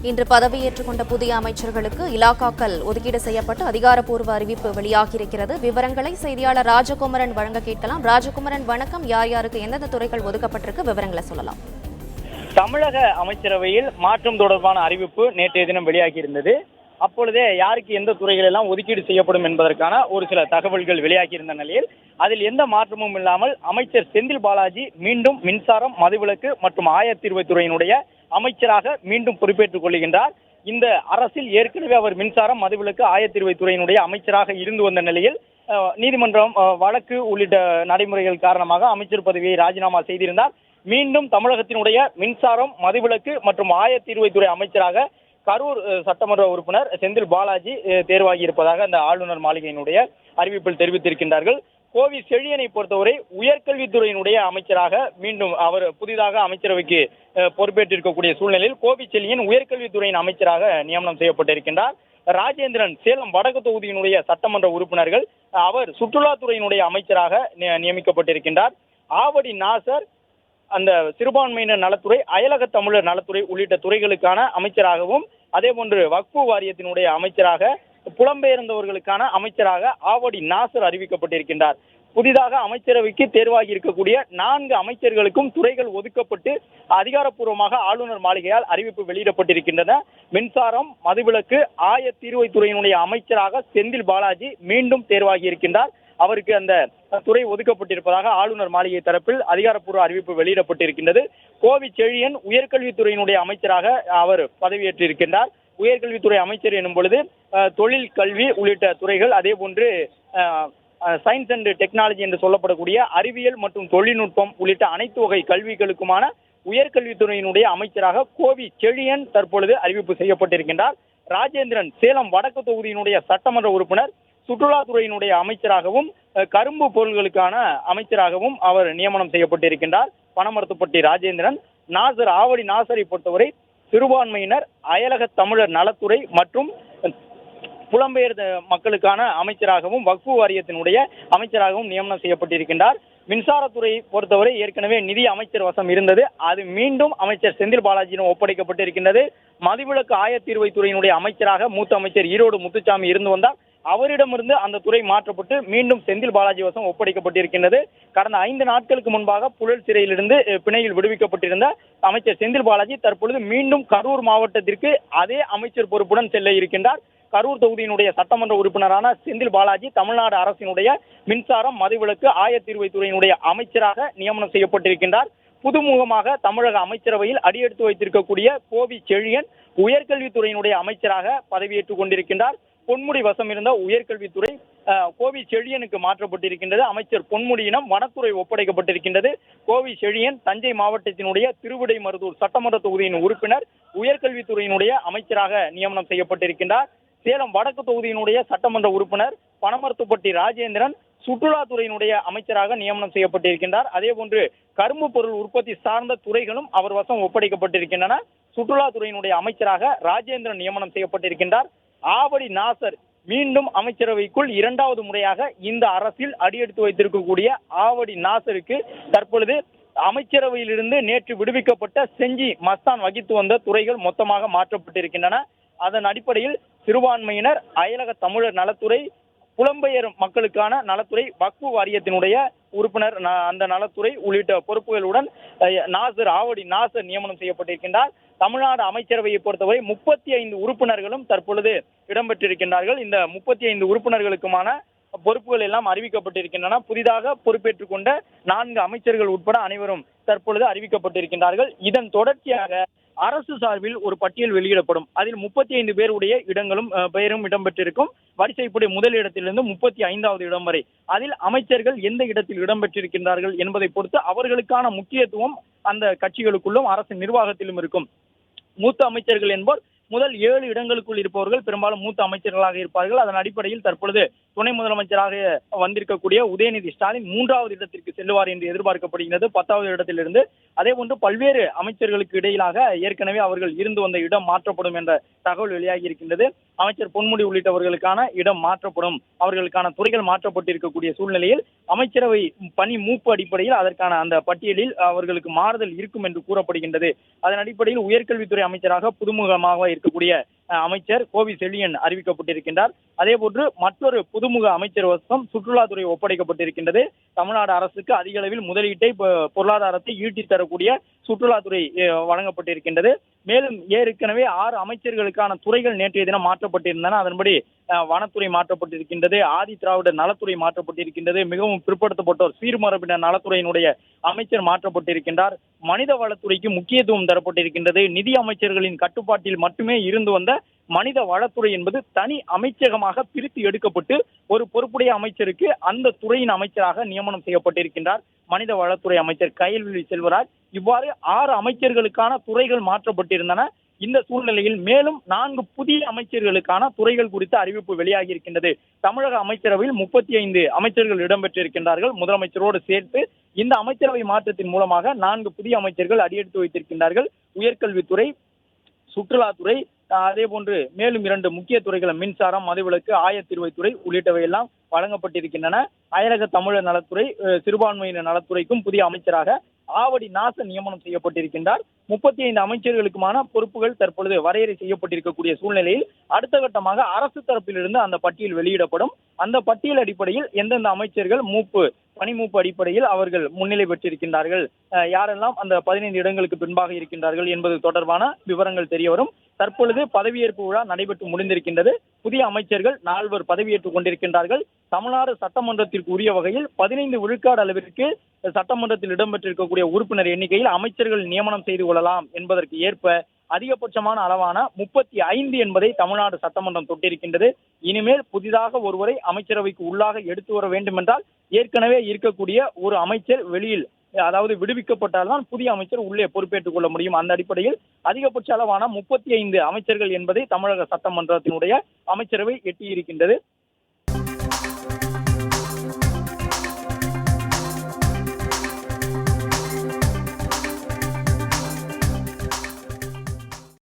இன்று பதவியேற்றுக் கொண்ட புதிய அமைச்சர்களுக்கு இலாக்காக்கள் ஒதுக்கீடு செய்யப்பட்டு அதிகாரப்பூர்வ அறிவிப்பு வெளியாகியிருக்கிறது. விவரங்களை செய்தியாளர் ராஜகுமரன் வழங்க கேட்கலாம். ராஜகுமரன், வணக்கம். யார் யாருக்கு எந்தெந்த துறைகள் ஒதுக்கப்பட்டிருக்கு, விவரங்களை சொல்லலாம். தமிழக அமைச்சரவையில் மாற்றம் தொடர்பான அறிவிப்பு நேற்றைய தினம் வெளியாகியிருந்தது. அப்பொழுதே யாருக்கு எந்த துறைகள் எல்லாம் ஒதுக்கீடு செய்யப்படும் என்பதற்கான ஒரு சில தகவல்கள் வெளியாகியிருந்த நிலையில் அதில் எந்த மாற்றமும் இல்லாமல் அமைச்சர் செந்தில் பாலாஜி மீண்டும் மின்சாரம், மதுவிலக்கு மற்றும் ஆயத்தீர்வைத்துறையினுடைய அமைச்சராக மீண்டும் பொறுப்பேற்றுக் கொள்கின்றார். இந்த அரசில் ஏற்கனவே அவர் மின்சாரம், மதுவிலக்கு, ஆயத்தீர்வைத்துறையினுடைய அமைச்சராக இருந்து வந்த நிலையில் நீதிமன்றம் வழக்கு உள்ளிட்ட நடைமுறைகள் காரணமாக அமைச்சர் பதவியை ராஜினாமா செய்திருந்தார். மீண்டும் தமிழகத்தினுடைய மின்சாரம், மதுவிலக்கு மற்றும் ஆயத்தீர்வைத்துறை அமைச்சராக கரூர் சட்டமன்ற உறுப்பினர் செந்தில் பாலாஜி தேர்வாகி இருப்பதாக அந்த ஆளுநர் மாளிகையினுடைய அறிவிப்பில் தெரிவித்திருக்கின்றார்கள். கோவி செழியனை பொறுத்தவரை உயர்கல்வித்துறையினுடைய அமைச்சராக மீண்டும் அவர் புதிதாக அமைச்சரவைக்கு பொறுப்பேற்றிருக்கக்கூடிய சூழ்நிலையில் கோவி செழியன் உயர்கல்வித்துறையின் அமைச்சராக நியமனம் செய்யப்பட்டிருக்கின்றார். ராஜேந்திரன் சேலம் வடக்கு தொகுதியினுடைய சட்டமன்ற உறுப்பினர்கள் அவர் சுற்றுலாத்துறையினுடைய அமைச்சராக நியமிக்கப்பட்டிருக்கின்றார். ஆவடி நாசர் அந்த சிறுபான்மையினர் நலத்துறை, அயலக தமிழர் நலத்துறை உள்ளிட்ட துறைகளுக்கான அமைச்சராகவும், அதே போன்று வக்ஃபு வாரியத்தினுடைய அமைச்சராக, புலம்பெயர்ந்தவர்களுக்கான அமைச்சராக ஆவடி நாசர் அறிவிக்கப்பட்டிருக்கின்றார். புதிதாக அமைச்சரவைக்கு தேர்வாகி இருக்கக்கூடிய 4 அமைச்சர்களுக்கும் துறைகள் ஒதுக்கப்பட்டு அதிகாரப்பூர்வமாக ஆளுநர் மாளிகையால் அறிவிப்பு வெளியிடப்பட்டிருக்கின்றன. மின்சாரம், மதுவிலக்கு, ஆயத்தீர்வைத்துறையினுடைய அமைச்சராக செந்தில் பாலாஜி மீண்டும் தேர்வாகி இருக்கின்றார். அவருக்கு அந்த துறை ஒதுக்கப்பட்டிருப்பதாக ஆளுநர் மாளிகை தரப்பில் அதிகாரப்பூர்வ அறிவிப்பு வெளியிடப்பட்டிருக்கின்றது. கோவி செழியன் உயர்கல்வித்துறையினுடைய அமைச்சராக அவர் பதவியேற்றிருக்கின்றார். உயர்கல்வித்துறை அமைச்சர் எனும் பொழுது தொழில், கல்வி உள்ளிட்ட துறைகள், அதே போன்று சயின்ஸ் அண்ட் டெக்னாலஜி என்று சொல்லப்படக்கூடிய அறிவியல் மற்றும் தொழில்நுட்பம் உள்ளிட்ட அனைத்து வகை கல்விகளுக்குமான உயர்கல்வித்துறையினுடைய அமைச்சராக கோவி செழியன் தற்பொழுது அறிவிப்பு செய்யப்பட்டிருக்கின்றார். ராஜேந்திரன் சேலம் வடக்கு தொகுதியினுடைய சட்டமன்ற உறுப்பினர் சுற்றுலாத்துறையினுடைய அமைச்சராகவும், கரும்பு பொருள்களுக்கான அமைச்சராகவும் அவர் நியமனம் செய்யப்பட்டிருக்கின்றார். பனமரத்துப்பட்டி ராஜேந்திரன். நாசர் ஆவடி நாசரை பொறுத்தவரை சிறுபான்மையினர், அயலக தமிழர் நலத்துறை மற்றும் புலம்பெயர் மக்களுக்கான அமைச்சராகவும், வக்ஃபு வாரியத்தினுடைய அமைச்சராகவும் நியமனம் செய்யப்பட்டிருக்கின்றார். மின்சாரத்துறை பொறுத்தவரை ஏற்கனவே நிதி அமைச்சர் வசம் இருந்தது, அது மீண்டும் அமைச்சர் செந்தில் பாலாஜியிடம் ஒப்படைக்கப்பட்டிருக்கின்றது. மதுவிலக்கு ஆயத்தீர்வைத்துறையினுடைய அமைச்சராக மூத்த அமைச்சர் ஈரோடு முத்துசாமி இருந்து வந்தார். அவரிடமிருந்து அந்த துறை மாற்றப்பட்டு மீண்டும் செந்தில் பாலாஜி வசம் ஒப்படைக்கப்பட்டிருக்கின்றது. கடந்த 5 நாட்களுக்கு முன்பாக புழல் சிறையிலிருந்து பிணையில் விடுவிக்கப்பட்டிருந்த அமைச்சர் செந்தில் பாலாஜி தற்பொழுது மீண்டும் கரூர் மாவட்டத்திற்கு அதே அமைச்சர் பொறுப்புடன் செல்ல இருக்கின்றார். கரூர் தொகுதியினுடைய சட்டமன்ற உறுப்பினரான செந்தில் பாலாஜி தமிழ்நாடு அரசினுடைய மின்சாரம், மதுவிலக்கு, ஆயத்தீர்வைத்துறையினுடைய அமைச்சராக நியமனம் செய்யப்பட்டிருக்கின்றார். புதுமுகமாக தமிழக அமைச்சரவையில் அடியெடுத்து வைத்திருக்கக்கூடிய கோவி செழியன் உயர்கல்வித்துறையினுடைய அமைச்சராக பதவியேற்றுக் கொண்டிருக்கின்றார். பொன்முடி வசம் இருந்த உயர்கல்வித்துறை கோவி செழியனுக்கு மாற்றப்பட்டிருக்கின்றது. அமைச்சர் பொன்முடியிடம் வனத்துறை ஒப்படைக்கப்பட்டிருக்கின்றது. கோவி செழியன் தஞ்சை மாவட்டத்தினுடைய திருவிடைமருதூர் சட்டமன்ற தொகுதியின் உறுப்பினர், உயர்கல்வித்துறையினுடைய அமைச்சராக நியமனம் செய்யப்பட்டிருக்கின்றார். சேலம் வடக்கு தொகுதியினுடைய சட்டமன்ற உறுப்பினர் பனமரத்துப்பட்டி ராஜேந்திரன் சுற்றுலாத்துறையினுடைய அமைச்சராக நியமனம் செய்யப்பட்டிருக்கின்றார். அதே போன்று கரும்பு பொருள் உற்பத்தி சார்ந்த துறைகளும் அவர் வசம் ஒப்படைக்கப்பட்டிருக்கின்றன. சுற்றுலாத்துறையினுடைய அமைச்சராக ராஜேந்திரன் நியமனம் செய்யப்பட்டிருக்கின்றார். ஆவடி நாசர் மீண்டும் அமைச்சரவைக்குள் 2வது முறையாக இந்த அரசில் அடியெடுத்து வைத்திருக்கக்கூடிய ஆவடி நாசருக்கு தற்பொழுது அமைச்சரவையிலிருந்து நேற்று விடுவிக்கப்பட்ட செஞ்சி மஸ்தான் வகித்து வந்த துறைகள் மொத்தமாக மாற்றப்பட்டிருக்கின்றன. அதன் அடிப்படையில் சிறுபான்மையினர், அயலக தமிழர் நலத்துறை, புலம்பெயர் மக்களுக்கான நலத்துறை, வக்ஃபு வாரியத்தினுடைய உறுப்பினர் அந்த நலத்துறை உள்ளிட்ட பொறுப்புகளுடன் ஆவடி நாசர் நியமனம் செய்யப்பட்டிருக்கின்றார். தமிழ்நாடு அமைச்சரவையை பொறுத்தவரை 35 உறுப்பினர்களும் தற்பொழுது இடம்பெற்றிருக்கின்றார்கள். இந்த 35 உறுப்பினர்களுக்குமான பொறுப்புகள் எல்லாம் அறிவிக்கப்பட்டிருக்கின்றன. புதிதாக பொறுப்பேற்றுக் கொண்ட 4 அமைச்சர்கள் உட்பட அனைவரும் தற்பொழுது அறிவிக்கப்பட்டிருக்கின்றார்கள். இதன் தொடர்ச்சியாக அரசு சார்பில் ஒரு பட்டியல் வெளியிடப்படும். அதில் 35 பேருடைய பெயரும் இடம்பெற்றிருக்கும். வரிசைப்படி முதல் இடத்திலிருந்து 35வது இடம் வரை அதில் அமைச்சர்கள் எந்த இடத்தில் இடம்பெற்றிருக்கின்றார்கள் என்பதை பொறுத்து அவர்களுக்கான முக்கியத்துவம் அந்த கட்சிகளுக்குள்ளும் அரசு நிர்வாகத்திலும் இருக்கும். மூத்த அமைச்சர்கள் என்போர் முதல் 7 இடங்களுக்குள் இருப்பவர்கள் பெரும்பாலும் மூத்த அமைச்சர்களாக இருப்பார்கள். அதன் அடிப்படையில் தற்பொழுது துணை முதலமைச்சராக வந்திருக்கக்கூடிய உதயநிதி ஸ்டாலின் 3வது இடத்திற்கு செல்லுவார் என்று எதிர்பார்க்கப்படுகிறது. 10வது இடத்திலிருந்து அதேபோன்று பல்வேறு அமைச்சர்களுக்கு இடையிலாக ஏற்கனவே அவர்கள் இருந்து வந்த இடம் மாற்றப்படும் என்ற தகவல் வெளியாகி இருக்கின்றது. அமைச்சர் பொன்முடி உள்ளிட்டவர்களுக்கான இடம் மாற்றப்படும், அவர்களுக்கான துறைகள் மாற்றப்பட்டிருக்கக்கூடிய சூழ்நிலையில் அமைச்சரவை பணி மூப்பு அடிப்படையில் அதற்கான அந்த பட்டியலில் அவர்களுக்கு மாறுதல் இருக்கும் என்று கூறப்படுகின்றது. அதன் அடிப்படையில் உயர்கல்வித்துறை அமைச்சராக புதுமுகமாக இருக்கக்கூடிய அமைச்சர் கோவி செழியன் அறிவிக்கப்பட்டிருக்கின்றார். அதே போன்று மற்றொரு புதுமுக அமைச்சர் வசம் சுற்றுலாத்துறை ஒப்படைக்கப்பட்டிருக்கின்றது. தமிழ்நாடு அரசுக்கு அதிக அளவில் முதலீட்டை பொருளாதாரத்தை ஈட்டித் தரக்கூடிய சுற்றுலாத்துறை வழங்கப்பட்டிருக்கின்றது. மேலும் ஏற்கனவே 6 அமைச்சர்களுக்கான துறைகள் நேற்றைய தினம் மாற்றப்பட்டிருந்தன. அதன்படி வனத்துறை மாற்றப்பட்டிருக்கின்றது, ஆதி திராவிடர் நலத்துறை மாற்றப்பட்டிருக்கின்றது, மிகவும் பிற்படுத்தப்பட்டோர் சீர்மரபினர் நலத்துறையினுடைய அமைச்சர் மாற்றப்பட்டிருக்கின்றார், மனித வளத்துறைக்கு முக்கியத்துவம் தரப்பட்டிருக்கின்றது. நிதி அமைச்சர்களின் கட்டுப்பாட்டில் மட்டுமே இருந்து வந்த மனித வளத்துறை என்பது தனி அமைச்சகமாக பிரித்து எடுக்கப்பட்டு ஒரு பொறுப்புடைய அமைச்சருக்கு அந்த துறையின் அமைச்சராக நியமனம் செய்யப்பட்டிருக்கின்றார் மனித வளத்துறை அமைச்சர் கயல்விழி செல்வராஜ். இவ்வாறு 6 அமைச்சர்களுக்கான துறைகள் மாற்றப்பட்டிருந்தன. இந்த சூழ்நிலையில் மேலும் 4 புதிய அமைச்சர்களுக்கான துறைகள் குறித்த அறிவிப்பு வெளியாகி இருக்கின்றது. தமிழக அமைச்சரவையில் 35 அமைச்சர்கள் இடம்பெற்றிருக்கின்றார்கள். முதலமைச்சரோடு சேர்த்து இந்த அமைச்சரவை மாற்றத்தின் மூலமாக 4 புதிய அமைச்சர்கள் அடியெடுத்து வைத்திருக்கின்றார்கள். உயர்கல்வித்துறை, சுற்றுலாத்துறை, அதே போன்று மேலும் 2 முக்கிய துறைகள் மின்சாரம், மதுவிலக்கு, ஆயத்தீர்வைத்துறை உள்ளிட்டவை எல்லாம் வழங்கப்பட்டிருக்கின்றன. அயலக தமிழர் நலத்துறை, சிறுபான்மையினர் நலத்துறைக்கும் புதிய அமைச்சராக ஆவடி நாசர் நியமனம் செய்யப்பட்டிருக்கின்றார். 35 அமைச்சர்களுக்குமான பொறுப்புகள் தற்பொழுது வரையறை செய்யப்பட்டிருக்கக்கூடிய சூழ்நிலையில் அடுத்த கட்டமாக அரசு தரப்பிலிருந்து அந்த பட்டியல் வெளியிடப்படும். அந்த பட்டியல் அடிப்படையில் எந்தெந்த அமைச்சர்கள் பணி மூப்பு அடிப்படையில் அவர்கள் முன்னிலை பெற்றிருக்கின்றார்கள், யாரெல்லாம் அந்த 15 இடங்களுக்கு பின்பாக இருக்கின்றார்கள் என்பது தொடர்பான விவரங்கள் தெரிய வரும். தற்பொழுது பதவியேற்பு விழா நடைபெற்று முடிந்திருக்கின்றது. புதிய அமைச்சர்கள் 4 பதவியேற்றுக் கொண்டிருக்கின்றார்கள். தமிழ்நாடு சட்டமன்றத்திற்கு உரிய வகையில் 15 விழுக்காடு அளவிற்கு சட்டமன்றத்தில் இடம்பெற்றிருக்கக்கூடிய உறுப்பினர் எண்ணிக்கையில் அமைச்சர்கள் நியமனம் செய்து கொள்ளலாம் என்பதற்கு ஏற்ப அதிகபட்சமான அளவான 35 என்பதை தமிழ்நாடு சட்டமன்றம் தொட்டிருக்கின்றது. இனிமேல் புதிதாக ஒருவரை அமைச்சரவைக்கு உள்ளாக எடுத்து வர வேண்டும் என்றால் ஏற்கனவே இருக்கக்கூடிய ஒரு அமைச்சர் வெளியில், அதாவது விடுவிக்கப்பட்டால்தான் புதிய அமைச்சர் உள்ளே பொறுப்பேற்றுக் கொள்ள முடியும். அந்த அடிப்படையில் அதிகபட்ச அளவான 35 அமைச்சர்கள் என்பதை தமிழக சட்டமன்றத்தினுடைய அமைச்சரவை எட்டியிருக்கின்றது.